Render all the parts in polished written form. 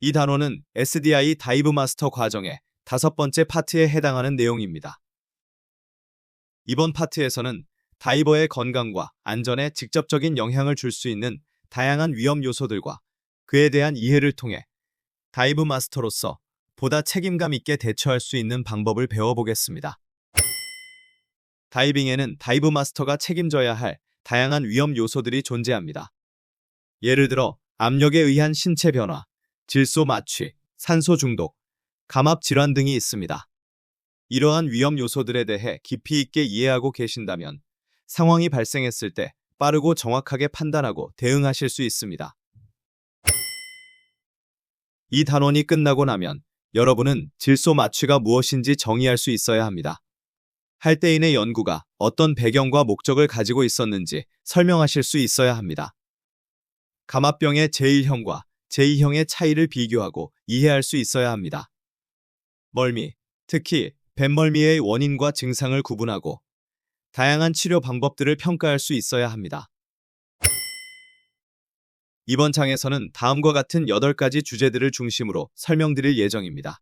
이 단원은 SDI 다이브 마스터 과정의 5번째 파트에 해당하는 내용입니다. 이번 파트에서는 다이버의 건강과 안전에 직접적인 영향을 줄 수 있는 다양한 위험 요소들과 그에 대한 이해를 통해 다이브 마스터로서 보다 책임감 있게 대처할 수 있는 방법을 배워보겠습니다. 다이빙에는 다이브 마스터가 책임져야 할 다양한 위험 요소들이 존재합니다. 예를 들어 압력에 의한 신체 변화, 질소 마취, 산소 중독, 감압 질환 등이 있습니다. 이러한 위험 요소들에 대해 깊이 있게 이해하고 계신다면 상황이 발생했을 때 빠르고 정확하게 판단하고 대응하실 수 있습니다. 이 단원이 끝나고 나면 여러분은 질소 마취가 무엇인지 정의할 수 있어야 합니다. 할때인의 연구가 어떤 배경과 목적을 가지고 있었는지 설명하실 수 있어야 합니다. 감압병의 제1형과 제2형의 차이를 비교하고 이해할 수 있어야 합니다. 멀미, 특히 뱃멀미의 원인과 증상을 구분하고 다양한 치료 방법들을 평가할 수 있어야 합니다. 이번 장에서는 다음과 같은 8가지 주제들을 중심으로 설명드릴 예정입니다.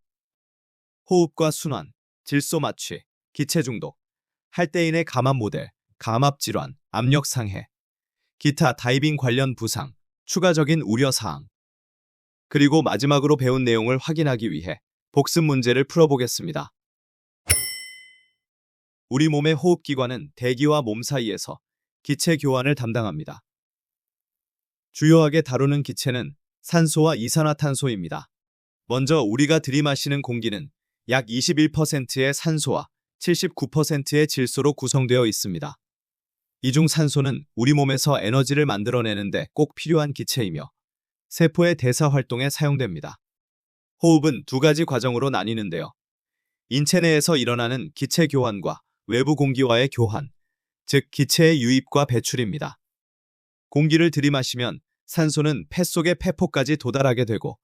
호흡과 순환, 질소 마취, 기체 중독, 할때인의 감압 모델, 감압 질환, 압력 상해, 기타 다이빙 관련 부상, 추가적인 우려 사항. 그리고 마지막으로 배운 내용을 확인하기 위해 복습 문제를 풀어보겠습니다. 우리 몸의 호흡기관은 대기와 몸 사이에서 기체 교환을 담당합니다. 주요하게 다루는 기체는 산소와 이산화탄소입니다. 먼저 우리가 들이마시는 공기는 약 21%의 산소와 79%의 질소로 구성되어 있습니다. 이 중 산소는 우리 몸에서 에너지를 만들어내는데 꼭 필요한 기체이며 세포의 대사 활동에 사용됩니다. 호흡은 2가지 과정으로 나뉘는데요. 인체 내에서 일어나는 기체 교환과 외부 공기와의 교환, 즉 기체의 유입과 배출입니다. 공기를 들이마시면 산소는 폐 속의 폐포까지 도달하게 되고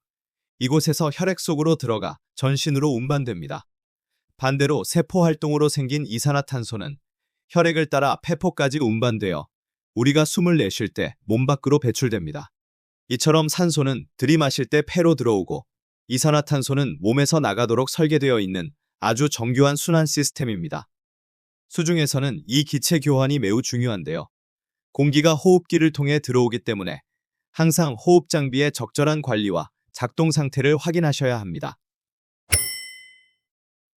이곳에서 혈액 속으로 들어가 전신으로 운반됩니다. 반대로 세포 활동으로 생긴 이산화탄소는 혈액을 따라 폐포까지 운반되어 우리가 숨을 내쉴 때 몸 밖으로 배출됩니다. 이처럼 산소는 들이마실 때 폐로 들어오고 이산화탄소는 몸에서 나가도록 설계되어 있는 아주 정교한 순환 시스템입니다. 수중에서는 이 기체 교환이 매우 중요한데요. 공기가 호흡기를 통해 들어오기 때문에 항상 호흡 장비의 적절한 관리와 작동 상태를 확인하셔야 합니다.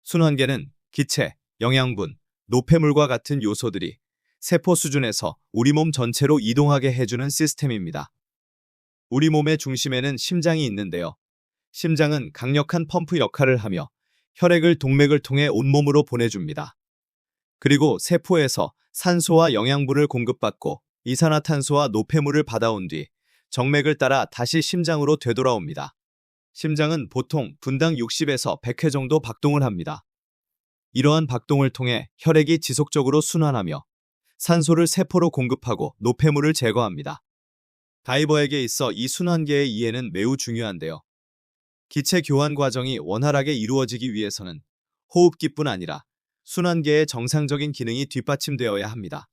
순환계는 기체, 영양분, 노폐물과 같은 요소들이 세포 수준에서 우리 몸 전체로 이동하게 해주는 시스템입니다. 우리 몸의 중심에는 심장이 있는데요. 심장은 강력한 펌프 역할을 하며 혈액을 동맥을 통해 온몸으로 보내줍니다. 그리고 세포에서 산소와 영양분을 공급받고 이산화탄소와 노폐물을 받아온 뒤 정맥을 따라 다시 심장으로 되돌아옵니다. 심장은 보통 분당 60에서 100회 정도 박동을 합니다. 이러한 박동을 통해 혈액이 지속적으로 순환하며 산소를 세포로 공급하고 노폐물을 제거합니다. 다이버에게 있어 이 순환계의 이해는 매우 중요한데요. 기체 교환 과정이 원활하게 이루어지기 위해서는 호흡기뿐 아니라 순환계의 정상적인 기능이 뒷받침되어야 합니다.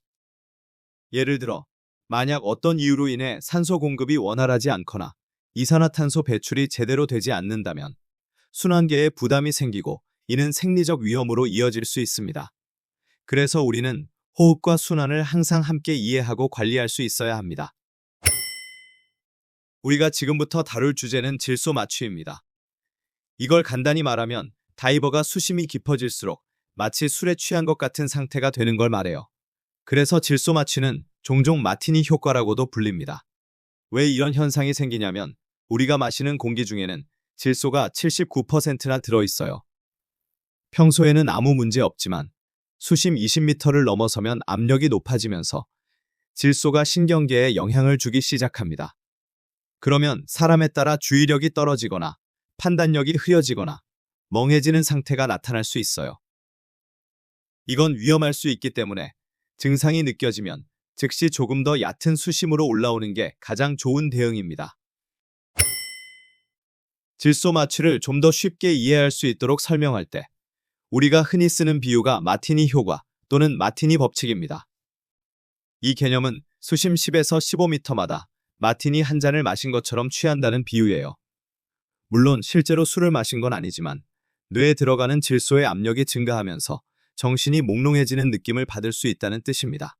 예를 들어 만약 어떤 이유로 인해 산소 공급이 원활하지 않거나 이산화탄소 배출이 제대로 되지 않는다면 순환계에 부담이 생기고 이는 생리적 위험으로 이어질 수 있습니다. 그래서 우리는 호흡과 순환을 항상 함께 이해하고 관리할 수 있어야 합니다. 우리가 지금부터 다룰 주제는 질소 마취입니다. 이걸 간단히 말하면 다이버가 수심이 깊어질수록 마치 술에 취한 것 같은 상태가 되는 걸 말해요. 그래서 질소 마취는 종종 마티니 효과라고도 불립니다. 왜 이런 현상이 생기냐면 우리가 마시는 공기 중에는 질소가 79%나 들어있어요. 평소에는 아무 문제 없지만 수심 20m를 넘어서면 압력이 높아지면서 질소가 신경계에 영향을 주기 시작합니다. 그러면 사람에 따라 주의력이 떨어지거나 판단력이 흐려지거나 멍해지는 상태가 나타날 수 있어요. 이건 위험할 수 있기 때문에 증상이 느껴지면 즉시 조금 더 얕은 수심으로 올라오는 게 가장 좋은 대응입니다. 질소 마취를 좀 더 쉽게 이해할 수 있도록 설명할 때 우리가 흔히 쓰는 비유가 마티니 효과 또는 마티니 법칙입니다. 이 개념은 수심 10에서 15m마다 마티니 한 잔을 마신 것처럼 취한다는 비유예요. 물론 실제로 술을 마신 건 아니지만 뇌에 들어가는 질소의 압력이 증가하면서 정신이 몽롱해지는 느낌을 받을 수 있다는 뜻입니다.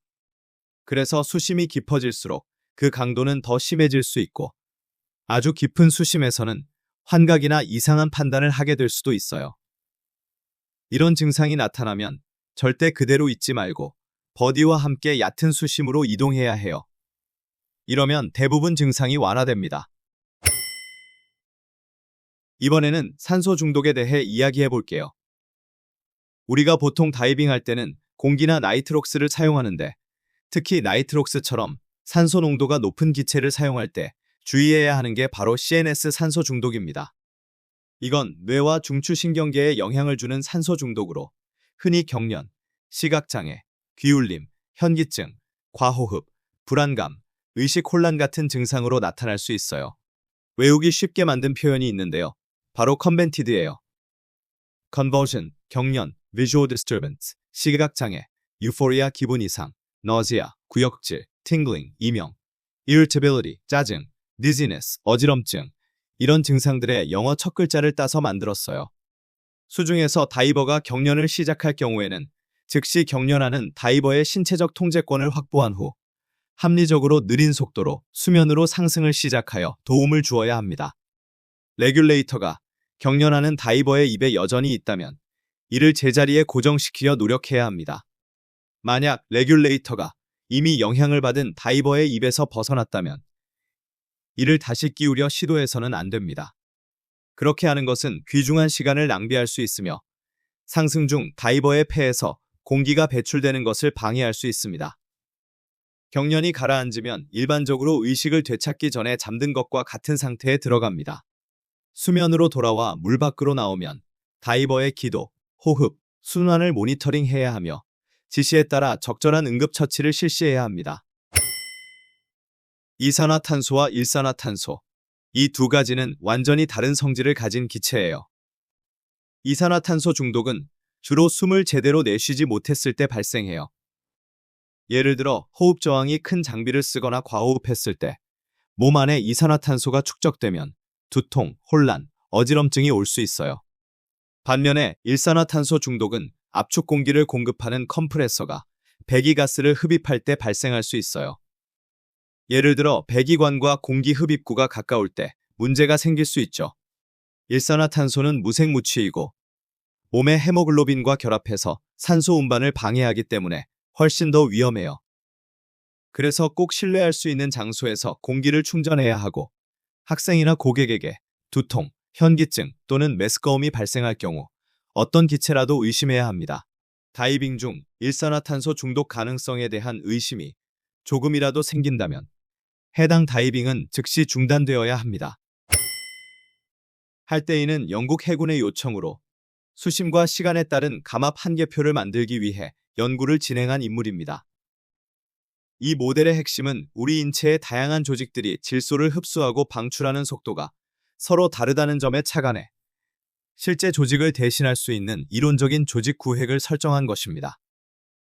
그래서 수심이 깊어질수록 그 강도는 더 심해질 수 있고 아주 깊은 수심에서는 환각이나 이상한 판단을 하게 될 수도 있어요. 이런 증상이 나타나면 절대 그대로 있지 말고 버디와 함께 얕은 수심으로 이동해야 해요. 이러면 대부분 증상이 완화됩니다. 이번에는 산소 중독에 대해 이야기해 볼게요. 우리가 보통 다이빙할 때는 공기나 나이트록스를 사용하는데 특히 나이트록스처럼 산소 농도가 높은 기체를 사용할 때 주의해야 하는 게 바로 CNS 산소 중독입니다. 이건 뇌와 중추신경계에 영향을 주는 산소 중독으로 흔히 경련, 시각장애, 귀울림, 현기증, 과호흡, 불안감, 의식 혼란 같은 증상으로 나타날 수 있어요. 외우기 쉽게 만든 표현이 있는데요. 바로 컨벤티드예요. convulsion, 경련, visual disturbance, 시각장애, 유포리아 기분 이상, nausea, 구역질, tingling, 이명, irritability, 짜증, dizziness, 어지럼증, 이런 증상들의 영어 첫 글자를 따서 만들었어요. 수중에서 다이버가 경련을 시작할 경우에는 즉시 경련하는 다이버의 신체적 통제권을 확보한 후 합리적으로 느린 속도로 수면으로 상승을 시작하여 도움을 주어야 합니다. 레귤레이터가 경련하는 다이버의 입에 여전히 있다면 이를 제자리에 고정시키려 노력해야 합니다. 만약 레귤레이터가 이미 영향을 받은 다이버의 입에서 벗어났다면 이를 다시 끼우려 시도해서는 안 됩니다. 그렇게 하는 것은 귀중한 시간을 낭비할 수 있으며 상승 중 다이버의 폐에서 공기가 배출되는 것을 방해할 수 있습니다. 경련이 가라앉으면 일반적으로 의식을 되찾기 전에 잠든 것과 같은 상태에 들어갑니다. 수면으로 돌아와 물 밖으로 나오면 다이버의 기도, 호흡, 순환을 모니터링해야 하며 지시에 따라 적절한 응급처치를 실시해야 합니다. 이산화탄소와 일산화탄소, 이 두 가지는 완전히 다른 성질을 가진 기체예요. 이산화탄소 중독은 주로 숨을 제대로 내쉬지 못했을 때 발생해요. 예를 들어 호흡 저항이 큰 장비를 쓰거나 과호흡했을 때 몸 안에 이산화탄소가 축적되면 두통, 혼란, 어지럼증이 올 수 있어요. 반면에 일산화탄소 중독은 압축 공기를 공급하는 컴프레서가 배기가스를 흡입할 때 발생할 수 있어요. 예를 들어 배기관과 공기 흡입구가 가까울 때 문제가 생길 수 있죠. 일산화탄소는 무색무취이고 몸의 헤모글로빈과 결합해서 산소 운반을 방해하기 때문에 훨씬 더 위험해요. 그래서 꼭 신뢰할 수 있는 장소에서 공기를 충전해야 하고 학생이나 고객에게 두통, 현기증 또는 메스꺼움이 발생할 경우 어떤 기체라도 의심해야 합니다. 다이빙 중 일산화탄소 중독 가능성에 대한 의심이 조금이라도 생긴다면 해당 다이빙은 즉시 중단되어야 합니다. 할데이는 영국 해군의 요청으로 수심과 시간에 따른 감압 한계표를 만들기 위해 연구를 진행한 인물입니다. 이 모델의 핵심은 우리 인체의 다양한 조직들이 질소를 흡수하고 방출하는 속도가 서로 다르다는 점에 착안해 실제 조직을 대신할 수 있는 이론적인 조직 구획을 설정한 것입니다.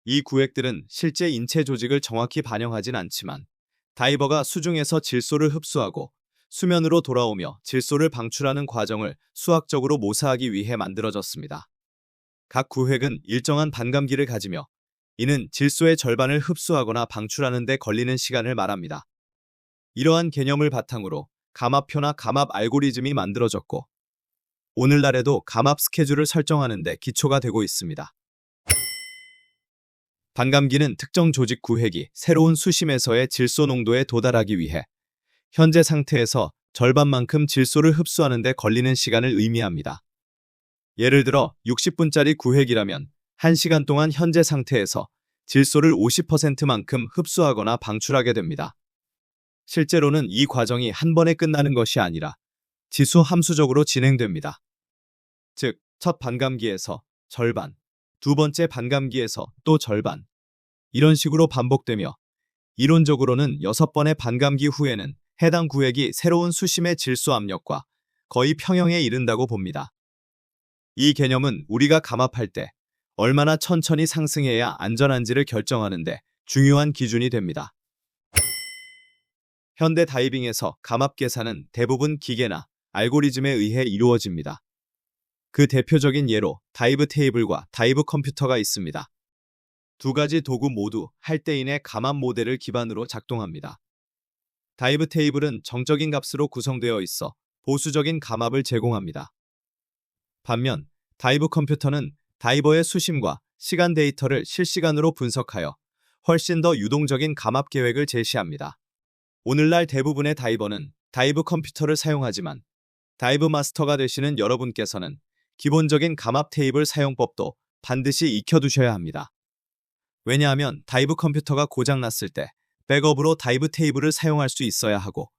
이 구획들은 실제 인체 조직을 정확히 반영하진 않지만 다이버가 수중에서 질소를 흡수하고 수면으로 돌아오며 질소를 방출하는 과정을 수학적으로 모사하기 위해 만들어졌습니다. 각 구획은 일정한 반감기를 가지며 이는 질소의 절반을 흡수하거나 방출하는 데 걸리는 시간을 말합니다. 이러한 개념을 바탕으로 감압표나 감압 알고리즘이 만들어졌고 오늘날에도 감압 스케줄을 설정하는 데 기초가 되고 있습니다. 반감기는 특정 조직 구획이 새로운 수심에서의 질소 농도에 도달하기 위해 현재 상태에서 절반만큼 질소를 흡수하는 데 걸리는 시간을 의미합니다. 예를 들어 60분짜리 구획이라면 1시간 동안 현재 상태에서 질소를 50%만큼 흡수하거나 방출하게 됩니다. 실제로는 이 과정이 한 번에 끝나는 것이 아니라 지수 함수적으로 진행됩니다. 즉, 첫 반감기에서 절반, 두 번째 반감기에서 또 절반, 이런 식으로 반복되며 이론적으로는 6번의 반감기 후에는 해당 구획이 새로운 수심의 질소 압력과 거의 평형에 이른다고 봅니다. 이 개념은 우리가 감압할 때 얼마나 천천히 상승해야 안전한지를 결정하는 데 중요한 기준이 됩니다. 현대 다이빙에서 감압 계산은 대부분 기계나 알고리즘에 의해 이루어집니다. 그 대표적인 예로 다이브 테이블과 다이브 컴퓨터가 있습니다. 두 가지 도구 모두 할때인의 감압 모델을 기반으로 작동합니다. 다이브 테이블은 정적인 값으로 구성되어 있어 보수적인 감압을 제공합니다. 반면 다이브 컴퓨터는 다이버의 수심과 시간 데이터를 실시간으로 분석하여 훨씬 더 유동적인 감압 계획을 제시합니다. 오늘날 대부분의 다이버는 다이브 컴퓨터를 사용하지만 다이브 마스터가 되시는 여러분께서는 기본적인 감압 테이블 사용법도 반드시 익혀두셔야 합니다. 왜냐하면 다이브 컴퓨터가 고장났을 때 백업으로 다이브 테이블을 사용할 수 있어야 하고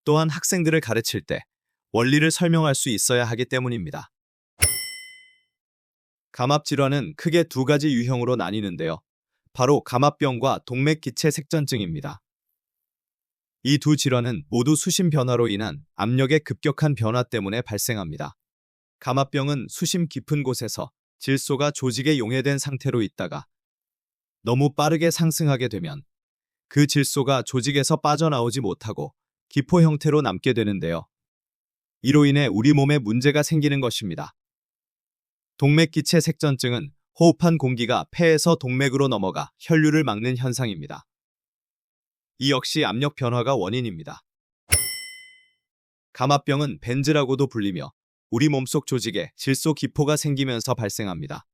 또한 학생들을 가르칠 때 원리를 설명할 수 있어야 하기 때문입니다. 감압 질환은 크게 두 가지 유형으로 나뉘는데요. 바로 감압병과 동맥기체 색전증입니다. 이 두 질환은 모두 수심 변화로 인한 압력의 급격한 변화 때문에 발생합니다. 감압병은 수심 깊은 곳에서 질소가 조직에 용해된 상태로 있다가 너무 빠르게 상승하게 되면 그 질소가 조직에서 빠져나오지 못하고 기포 형태로 남게 되는데요. 이로 인해 우리 몸에 문제가 생기는 것입니다. 동맥기체 색전증은 호흡한 공기가 폐에서 동맥으로 넘어가 혈류를 막는 현상입니다. 이 역시 압력 변화가 원인입니다. 감압병은 벤즈라고도 불리며 우리 몸속 조직에 질소 기포가 생기면서 발생합니다.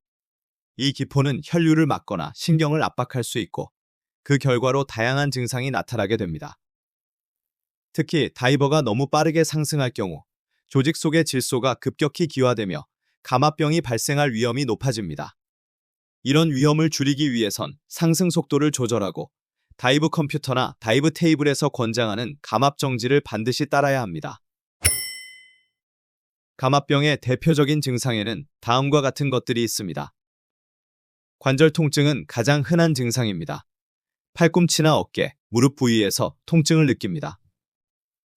이 기포는 혈류를 막거나 신경을 압박할 수 있고 그 결과로 다양한 증상이 나타나게 됩니다. 특히 다이버가 너무 빠르게 상승할 경우 조직 속의 질소가 급격히 기화되며 감압병이 발생할 위험이 높아집니다. 이런 위험을 줄이기 위해선 상승 속도를 조절하고 다이브 컴퓨터나 다이브 테이블에서 권장하는 감압 정지를 반드시 따라야 합니다. 감압병의 대표적인 증상에는 다음과 같은 것들이 있습니다. 관절 통증은 가장 흔한 증상입니다. 팔꿈치나 어깨, 무릎 부위에서 통증을 느낍니다.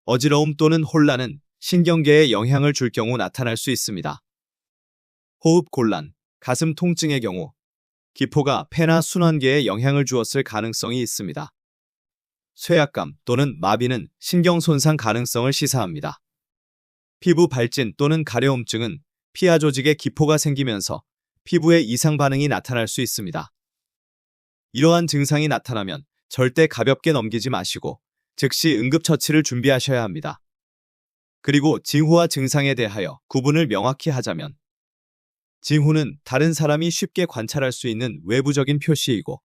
어지러움 또는 혼란은 신경계에 영향을 줄 경우 나타날 수 있습니다. 호흡 곤란, 가슴 통증의 경우 기포가 폐나 순환계에 영향을 주었을 가능성이 있습니다. 쇠약감 또는 마비는 신경 손상 가능성을 시사합니다. 피부 발진 또는 가려움증은 피하 조직에 기포가 생기면서 피부에 이상 반응이 나타날 수 있습니다. 이러한 증상이 나타나면 절대 가볍게 넘기지 마시고 즉시 응급처치를 준비하셔야 합니다. 그리고 징후와 증상에 대하여 구분을 명확히 하자면 징후는 다른 사람이 쉽게 관찰할 수 있는 외부적인 표시이고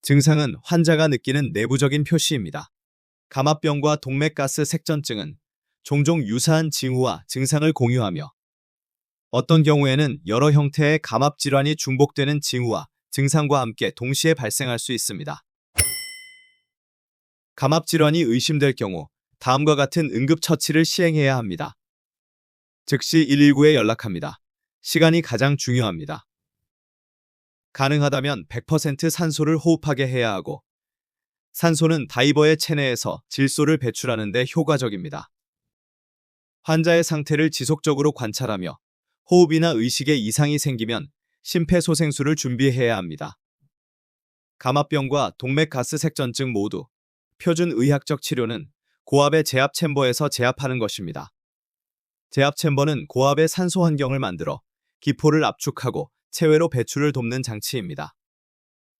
증상은 환자가 느끼는 내부적인 표시입니다. 감압병과 동맥가스 색전증은 종종 유사한 징후와 증상을 공유하며 어떤 경우에는 여러 형태의 감압 질환이 중복되는 징후와 증상과 함께 동시에 발생할 수 있습니다. 감압 질환이 의심될 경우 다음과 같은 응급처치를 시행해야 합니다. 즉시 119에 연락합니다. 시간이 가장 중요합니다. 가능하다면 100% 산소를 호흡하게 해야 하고 산소는 다이버의 체내에서 질소를 배출하는 데 효과적입니다. 환자의 상태를 지속적으로 관찰하며 호흡이나 의식에 이상이 생기면 심폐소생술을 준비해야 합니다. 감압병과 동맥가스색전증 모두 표준 의학적 치료는 고압의 제압 챔버에서 제압하는 것입니다. 제압 챔버는 고압의 산소 환경을 만들어 기포를 압축하고 체외로 배출을 돕는 장치입니다.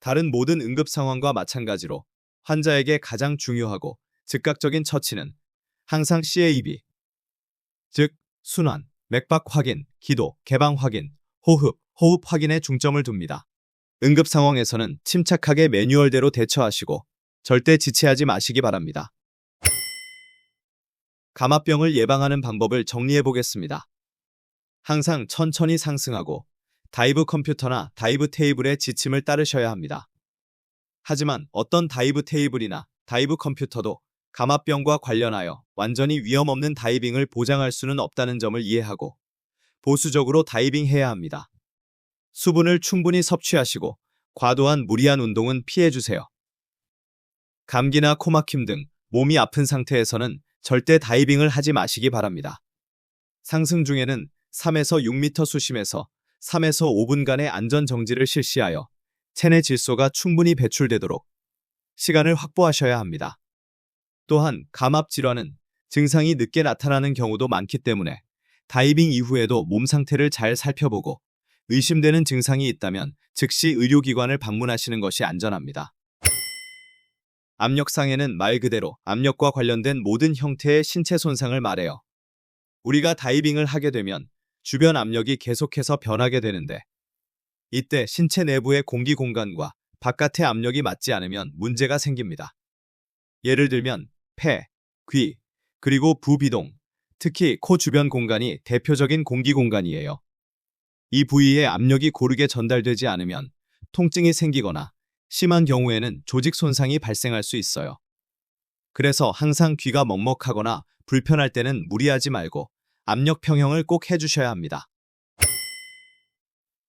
다른 모든 응급 상황과 마찬가지로 환자에게 가장 중요하고 즉각적인 처치는 항상 CAB, 즉 순환, 맥박 확인, 기도, 개방 확인, 호흡 확인에 중점을 둡니다. 응급 상황에서는 침착하게 매뉴얼대로 대처하시고 절대 지체하지 마시기 바랍니다. 감압병을 예방하는 방법을 정리해 보겠습니다. 항상 천천히 상승하고 다이브 컴퓨터나 다이브 테이블의 지침을 따르셔야 합니다. 하지만 어떤 다이브 테이블이나 다이브 컴퓨터도 감압병과 관련하여 완전히 위험 없는 다이빙을 보장할 수는 없다는 점을 이해하고 보수적으로 다이빙해야 합니다. 수분을 충분히 섭취하시고 과도한 무리한 운동은 피해주세요. 감기나 코막힘 등 몸이 아픈 상태에서는 절대 다이빙을 하지 마시기 바랍니다. 상승 중에는 3에서 6m 수심에서 3에서 5분간의 안전정지를 실시하여 체내 질소가 충분히 배출되도록 시간을 확보하셔야 합니다. 또한 감압 질환은 증상이 늦게 나타나는 경우도 많기 때문에 다이빙 이후에도 몸 상태를 잘 살펴보고 의심되는 증상이 있다면 즉시 의료기관을 방문하시는 것이 안전합니다. 압력상해는 말 그대로 압력과 관련된 모든 형태의 신체 손상을 말해요. 우리가 다이빙을 하게 되면 주변 압력이 계속해서 변하게 되는데 이때 신체 내부의 공기 공간과 바깥의 압력이 맞지 않으면 문제가 생깁니다. 예를 들면 폐, 귀, 그리고 부비동, 특히 코 주변 공간이 대표적인 공기 공간이에요. 이 부위에 압력이 고르게 전달되지 않으면 통증이 생기거나 심한 경우에는 조직 손상이 발생할 수 있어요. 그래서 항상 귀가 먹먹하거나 불편할 때는 무리하지 말고 압력 평형을 꼭 해주셔야 합니다.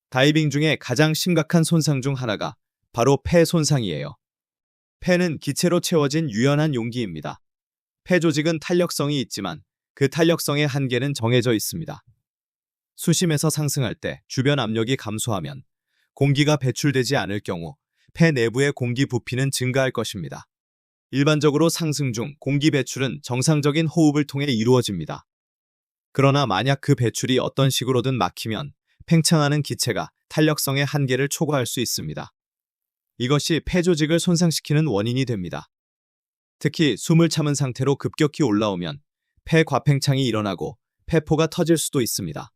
다이빙 중에 가장 심각한 손상 중 하나가 바로 폐 손상이에요. 폐는 기체로 채워진 유연한 용기입니다. 폐 조직은 탄력성이 있지만 그 탄력성의 한계는 정해져 있습니다. 수심에서 상승할 때 주변 압력이 감소하면 공기가 배출되지 않을 경우 폐 내부의 공기 부피는 증가할 것입니다. 일반적으로 상승 중 공기 배출은 정상적인 호흡을 통해 이루어집니다. 그러나 만약 그 배출이 어떤 식으로든 막히면 팽창하는 기체가 탄력성의 한계를 초과할 수 있습니다. 이것이 폐 조직을 손상시키는 원인이 됩니다. 특히 숨을 참은 상태로 급격히 올라오면 폐 과팽창이 일어나고 폐포가 터질 수도 있습니다.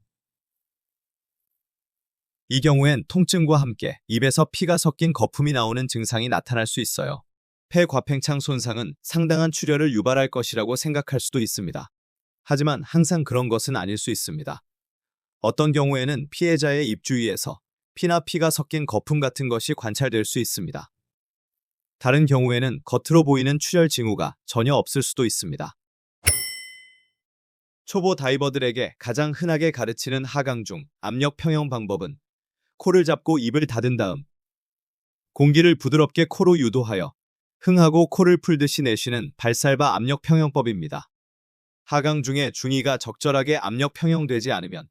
이 경우엔 통증과 함께 입에서 피가 섞인 거품이 나오는 증상이 나타날 수 있어요. 폐 과팽창 손상은 상당한 출혈을 유발할 것이라고 생각할 수도 있습니다. 하지만 항상 그런 것은 아닐 수 있습니다. 어떤 경우에는 피해자의 입 주위에서 피나 피가 섞인 거품 같은 것이 관찰될 수 있습니다. 다른 경우에는 겉으로 보이는 출혈 징후가 전혀 없을 수도 있습니다. 초보 다이버들에게 가장 흔하게 가르치는 하강 중 압력 평형 방법은 코를 잡고 입을 닫은 다음 공기를 부드럽게 코로 유도하여 흥하고 코를 풀듯이 내쉬는 발살바 압력 평형법입니다. 하강 중에 중위가 적절하게 압력 평형되지 않으면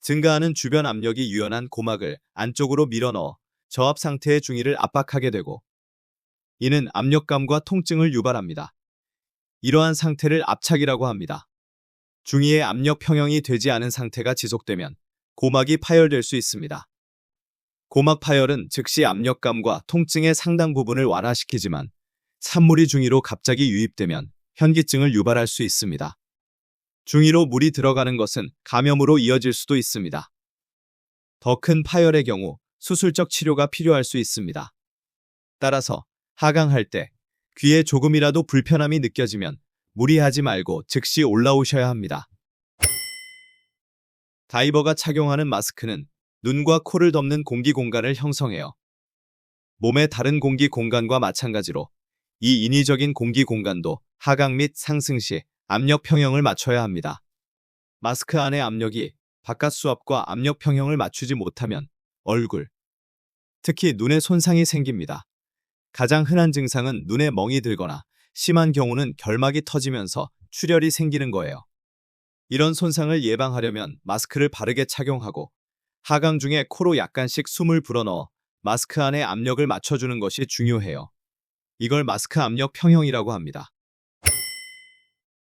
증가하는 주변 압력이 유연한 고막을 안쪽으로 밀어넣어 저압 상태의 중위를 압박하게 되고 이는 압력감과 통증을 유발합니다. 이러한 상태를 압착이라고 합니다. 중위의 압력 평형이 되지 않은 상태가 지속되면 고막이 파열될 수 있습니다. 고막 파열은 즉시 압력감과 통증의 상당 부분을 완화시키지만 찬물이 중위로 갑자기 유입되면 현기증을 유발할 수 있습니다. 중위로 물이 들어가는 것은 감염으로 이어질 수도 있습니다. 더 큰 파열의 경우 수술적 치료가 필요할 수 있습니다. 따라서 하강할 때 귀에 조금이라도 불편함이 느껴지면 무리하지 말고 즉시 올라오셔야 합니다. 다이버가 착용하는 마스크는 눈과 코를 덮는 공기 공간을 형성해요. 몸의 다른 공기 공간과 마찬가지로 이 인위적인 공기 공간도 하강 및 상승 시 압력 평형을 맞춰야 합니다. 마스크 안의 압력이 바깥 수압과 압력 평형을 맞추지 못하면 얼굴, 특히 눈에 손상이 생깁니다. 가장 흔한 증상은 눈에 멍이 들거나 심한 경우는 결막이 터지면서 출혈이 생기는 거예요. 이런 손상을 예방하려면 마스크를 바르게 착용하고 하강 중에 코로 약간씩 숨을 불어넣어 마스크 안의 압력을 맞춰주는 것이 중요해요. 이걸 마스크 압력 평형이라고 합니다.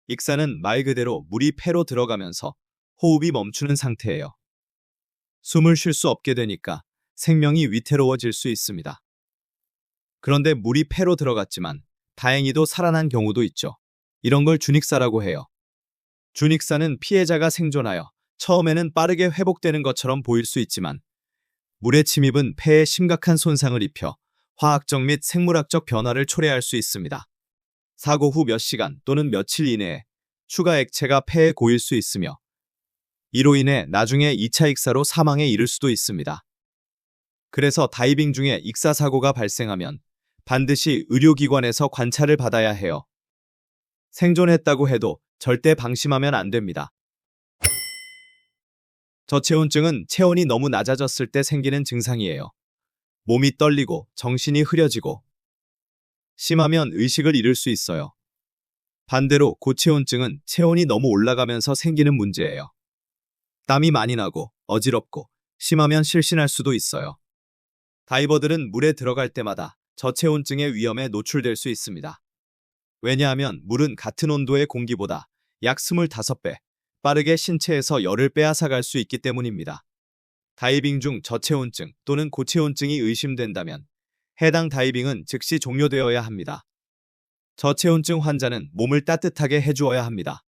익사는 말 그대로 물이 폐로 들어가면서 호흡이 멈추는 상태예요. 숨을 쉴 수 없게 되니까 생명이 위태로워질 수 있습니다. 그런데 물이 폐로 들어갔지만 다행히도 살아난 경우도 있죠. 이런 걸 준익사라고 해요. 준익사는 피해자가 생존하여 처음에는 빠르게 회복되는 것처럼 보일 수 있지만 물의 침입은 폐에 심각한 손상을 입혀 화학적 및 생물학적 변화를 초래할 수 있습니다. 사고 후 몇 시간 또는 며칠 이내에 추가 액체가 폐에 고일 수 있으며 이로 인해 나중에 2차 익사로 사망에 이를 수도 있습니다. 그래서 다이빙 중에 익사 사고가 발생하면 반드시 의료기관에서 관찰을 받아야 해요. 생존했다고 해도 절대 방심하면 안 됩니다. 저체온증은 체온이 너무 낮아졌을 때 생기는 증상이에요. 몸이 떨리고 정신이 흐려지고 심하면 의식을 잃을 수 있어요. 반대로 고체온증은 체온이 너무 올라가면서 생기는 문제예요. 땀이 많이 나고 어지럽고 심하면 실신할 수도 있어요. 다이버들은 물에 들어갈 때마다 저체온증의 위험에 노출될 수 있습니다. 왜냐하면 물은 같은 온도의 공기보다 약 25배 빠르게 신체에서 열을 빼앗아갈 수 있기 때문입니다. 다이빙 중 저체온증 또는 고체온증이 의심된다면 해당 다이빙은 즉시 종료되어야 합니다. 저체온증 환자는 몸을 따뜻하게 해주어야 합니다.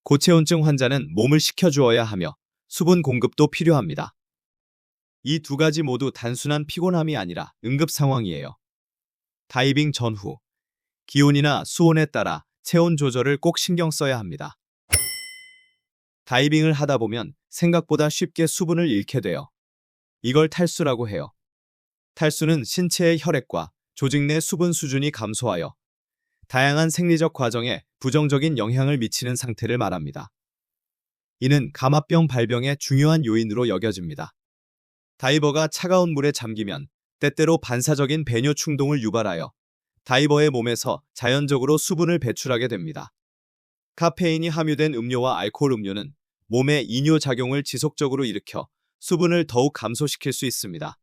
고체온증 환자는 몸을 식혀주어야 하며 수분 공급도 필요합니다. 이 두 가지 모두 단순한 피곤함이 아니라 응급 상황이에요. 다이빙 전후, 기온이나 수온에 따라 체온 조절을 꼭 신경 써야 합니다. 다이빙을 하다 보면 생각보다 쉽게 수분을 잃게 돼요. 이걸 탈수라고 해요. 탈수는 신체의 혈액과 조직 내 수분 수준이 감소하여 다양한 생리적 과정에 부정적인 영향을 미치는 상태를 말합니다. 이는 감압병 발병의 중요한 요인으로 여겨집니다. 다이버가 차가운 물에 잠기면 때때로 반사적인 배뇨 충동을 유발하여 다이버의 몸에서 자연적으로 수분을 배출하게 됩니다. 카페인이 함유된 음료와 알코올 음료는 몸의 이뇨 작용을 지속적으로 일으켜 수분을 더욱 감소시킬 수 있습니다.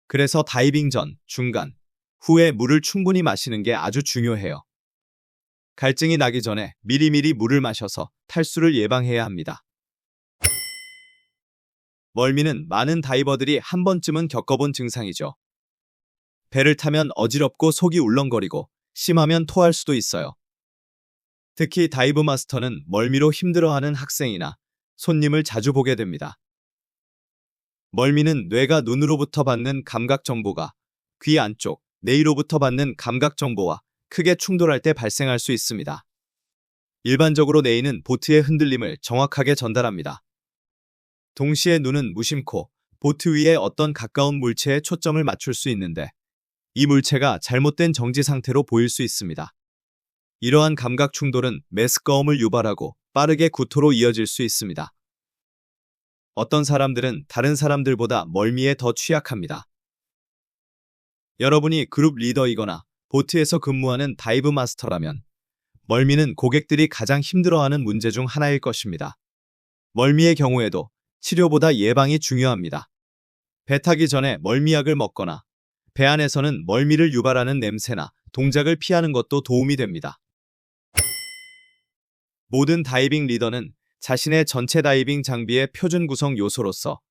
그래서 다이빙 전, 중간, 후에 물을 충분히 마시는 게 아주 중요해요. 갈증이 나기 전에 미리미리 물을 마셔서 탈수를 예방해야 합니다. 멀미는 많은 다이버들이 한 번쯤은 겪어본 증상이죠. 배를 타면 어지럽고 속이 울렁거리고 심하면 토할 수도 있어요. 특히 다이브 마스터는 멀미로 힘들어하는 학생이나 손님을 자주 보게 됩니다. 멀미는 뇌가 눈으로부터 받는 감각 정보가 귀 안쪽, 뇌로부터 받는 감각 정보와 크게 충돌할 때 발생할 수 있습니다. 일반적으로 뇌는 보트의 흔들림을 정확하게 전달합니다. 동시에 눈은 무심코 보트 위에 어떤 가까운 물체에 초점을 맞출 수 있는데 이 물체가 잘못된 정지 상태로 보일 수 있습니다. 이러한 감각 충돌은 메스꺼움을 유발하고 빠르게 구토로 이어질 수 있습니다. 어떤 사람들은 다른 사람들보다 멀미에 더 취약합니다. 여러분이 그룹 리더이거나 보트에서 근무하는 다이브 마스터라면 멀미는 고객들이 가장 힘들어하는 문제 중 하나일 것입니다. 멀미의 경우에도 치료보다 예방이 중요합니다. 배 타기 전에 멀미약을 먹거나 배 안에서는 멀미를 유발하는 냄새나 동작을 피하는 것도 도움이 됩니다. 모든 다이빙 리더는 자신의 전체 다이빙 장비의 표준 구성 요소로서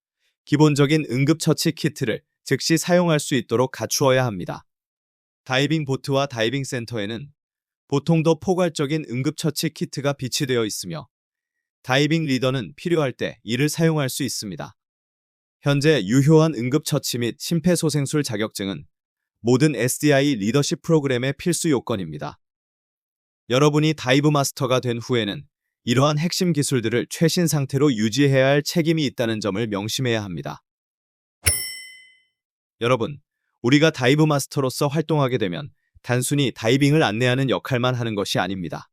기본적인 응급처치 키트를 즉시 사용할 수 있도록 갖추어야 합니다. 다이빙 보트와 다이빙 센터에는 보통 더 포괄적인 응급처치 키트가 비치되어 있으며 다이빙 리더는 필요할 때 이를 사용할 수 있습니다. 현재 유효한 응급처치 및 심폐소생술 자격증은 모든 SDI 리더십 프로그램의 필수 요건입니다. 여러분이 다이브 마스터가 된 후에는 이러한 핵심 기술들을 최신 상태로 유지해야 할 책임이 있다는 점을 명심해야 합니다. 여러분, 우리가 다이브 마스터로서 활동하게 되면 단순히 다이빙을 안내하는 역할만 하는 것이 아닙니다.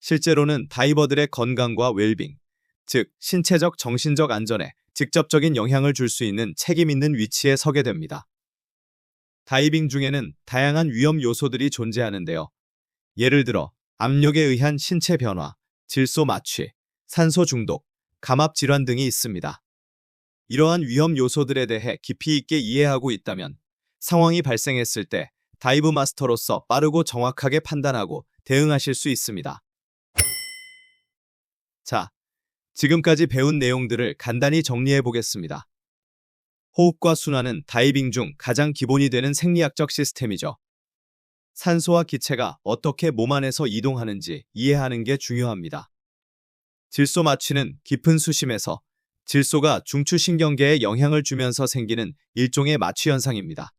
실제로는 다이버들의 건강과 웰빙, 즉 신체적 정신적 안전에 직접적인 영향을 줄 수 있는 책임 있는 위치에 서게 됩니다. 다이빙 중에는 다양한 위험 요소들이 존재하는데요. 예를 들어 압력에 의한 신체 변화, 질소 마취, 산소 중독, 감압 질환 등이 있습니다. 이러한 위험 요소들에 대해 깊이 있게 이해하고 있다면 상황이 발생했을 때 다이브 마스터로서 빠르고 정확하게 판단하고 대응하실 수 있습니다. 자, 지금까지 배운 내용들을 간단히 정리해 보겠습니다. 호흡과 순환은 다이빙 중 가장 기본이 되는 생리학적 시스템이죠. 산소와 기체가 어떻게 몸 안에서 이동하는지 이해하는 게 중요합니다. 질소 마취는 깊은 수심에서 질소가 중추신경계에 영향을 주면서 생기는 일종의 마취 현상입니다.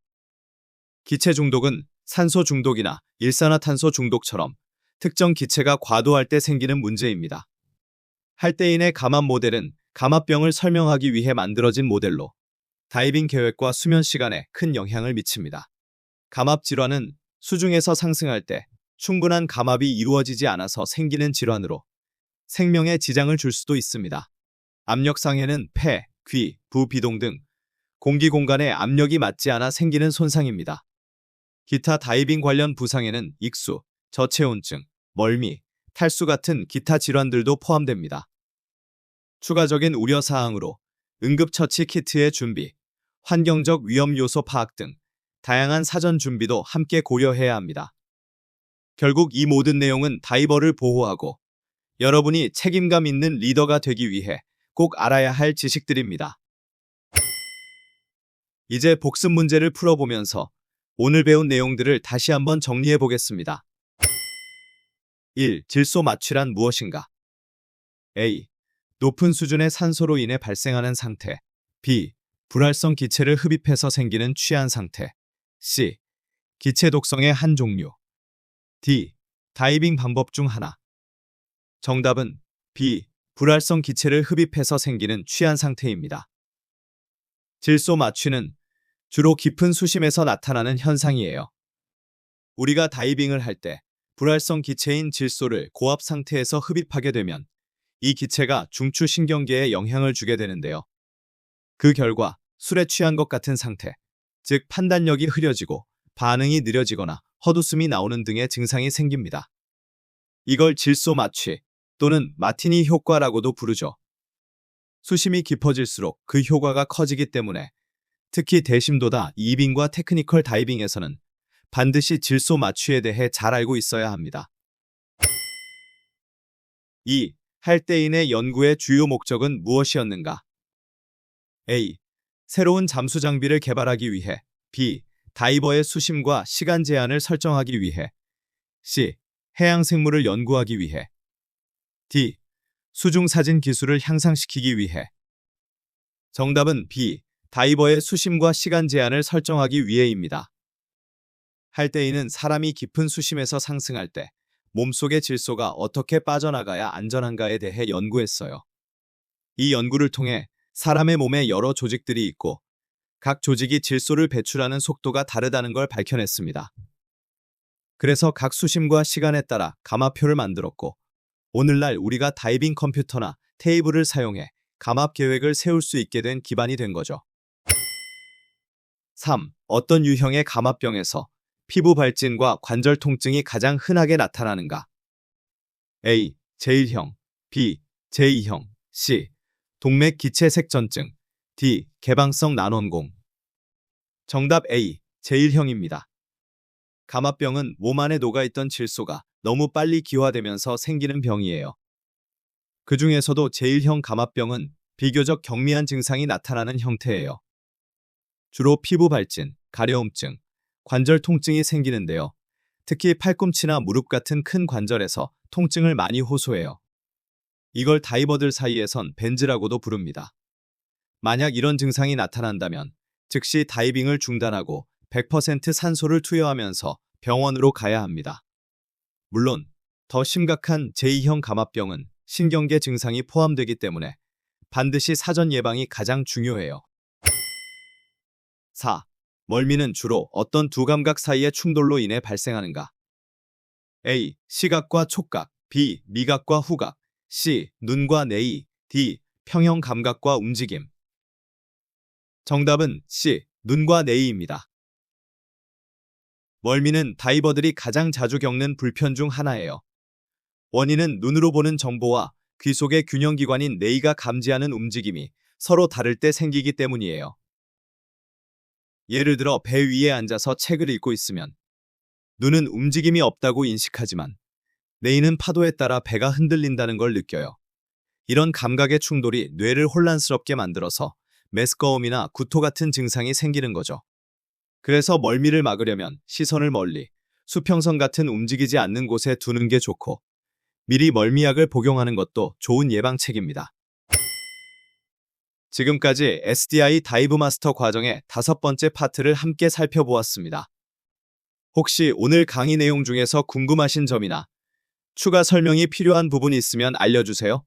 기체 중독은 산소 중독이나 일산화탄소 중독처럼 특정 기체가 과도할 때 생기는 문제입니다. 할대인의 감압 모델은 감압병을 설명하기 위해 만들어진 모델로 다이빙 계획과 수면 시간에 큰 영향을 미칩니다. 감압 질환은 수중에서 상승할 때 충분한 감압이 이루어지지 않아서 생기는 질환으로 생명에 지장을 줄 수도 있습니다. 압력상해는 폐, 귀, 부, 비동 등 공기 공간에 압력이 맞지 않아 생기는 손상입니다. 기타 다이빙 관련 부상에는 익수, 저체온증, 멀미, 탈수 같은 기타 질환들도 포함됩니다. 추가적인 우려사항으로 응급처치 키트의 준비, 환경적 위험 요소 파악 등 다양한 사전 준비도 함께 고려해야 합니다. 결국 이 모든 내용은 다이버를 보호하고 여러분이 책임감 있는 리더가 되기 위해 꼭 알아야 할 지식들입니다. 이제 복습 문제를 풀어보면서 오늘 배운 내용들을 다시 한번 정리해 보겠습니다. 1. 질소 마취란 무엇인가? A. 높은 수준의 산소로 인해 발생하는 상태. B. 불활성 기체를 흡입해서 생기는 취한 상태. C. 기체 독성의 한 종류. D. 다이빙 방법 중 하나. 정답은 B. 불활성 기체를 흡입해서 생기는 취한 상태입니다. 질소 마취는 주로 깊은 수심에서 나타나는 현상이에요. 우리가 다이빙을 할 때 불활성 기체인 질소를 고압 상태에서 흡입하게 되면 이 기체가 중추신경계에 영향을 주게 되는데요. 그 결과 술에 취한 것 같은 상태, 즉 판단력이 흐려지고 반응이 느려지거나 헛웃음이 나오는 등의 증상이 생깁니다. 이걸 질소 마취 또는 마티니 효과라고도 부르죠. 수심이 깊어질수록 그 효과가 커지기 때문에 특히 대심도다 이빙과 테크니컬 다이빙에서는 반드시 질소 마취에 대해 잘 알고 있어야 합니다. 2. 할대인의 연구의 주요 목적은 무엇이었는가? A. 새로운 잠수 장비를 개발하기 위해. B. 다이버의 수심과 시간 제한을 설정하기 위해. C. 해양 생물을 연구하기 위해. D. 수중 사진 기술을 향상시키기 위해. 정답은 B. 다이버의 수심과 시간 제한을 설정하기 위해입니다. 할대인은 사람이 깊은 수심에서 상승할 때 몸속의 질소가 어떻게 빠져나가야 안전한가에 대해 연구했어요. 이 연구를 통해 사람의 몸에 여러 조직들이 있고 각 조직이 질소를 배출하는 속도가 다르다는 걸 밝혀냈습니다. 그래서 각 수심과 시간에 따라 감압표를 만들었고 오늘날 우리가 다이빙 컴퓨터나 테이블을 사용해 감압 계획을 세울 수 있게 된 기반이 된 거죠. 3. 어떤 유형의 감압병에서 피부 발진과 관절 통증이 가장 흔하게 나타나는가? A. 제1형, B. 제2형, C. 동맥 기체색전증, D. 개방성 난원공. 정답 A. 제1형입니다. 감압병은 몸 안에 녹아있던 질소가 너무 빨리 기화되면서 생기는 병이에요. 그 중에서도 제1형 감압병은 비교적 경미한 증상이 나타나는 형태예요. 주로 피부 발진, 가려움증, 관절 통증이 생기는데요. 특히 팔꿈치나 무릎 같은 큰 관절에서 통증을 많이 호소해요. 이걸 다이버들 사이에선 벤즈라고도 부릅니다. 만약 이런 증상이 나타난다면 즉시 다이빙을 중단하고 100% 산소를 투여하면서 병원으로 가야 합니다. 물론 더 심각한 제2형 감압병은 신경계 증상이 포함되기 때문에 반드시 사전 예방이 가장 중요해요. 4. 멀미는 주로 어떤 두 감각 사이의 충돌로 인해 발생하는가? A. 시각과 촉각, B. 미각과 후각, C. 눈과 뇌의, D. 평형 감각과 움직임. 정답은 C. 눈과 뇌의입니다. 멀미는 다이버들이 가장 자주 겪는 불편 중 하나예요. 원인은 눈으로 보는 정보와 귀 속의 균형기관인 뇌의가 감지하는 움직임이 서로 다를 때 생기기 때문이에요. 예를 들어 배 위에 앉아서 책을 읽고 있으면 눈은 움직임이 없다고 인식하지만 뇌의는 파도에 따라 배가 흔들린다는 걸 느껴요. 이런 감각의 충돌이 뇌를 혼란스럽게 만들어서 메스꺼움이나 구토 같은 증상이 생기는 거죠. 그래서 멀미를 막으려면 시선을 멀리, 수평선 같은 움직이지 않는 곳에 두는 게 좋고 미리 멀미약을 복용하는 것도 좋은 예방책입니다. 지금까지 SDI 다이브 마스터 과정의 5번째 파트를 함께 살펴보았습니다. 혹시 오늘 강의 내용 중에서 궁금하신 점이나 추가 설명이 필요한 부분이 있으면 알려주세요.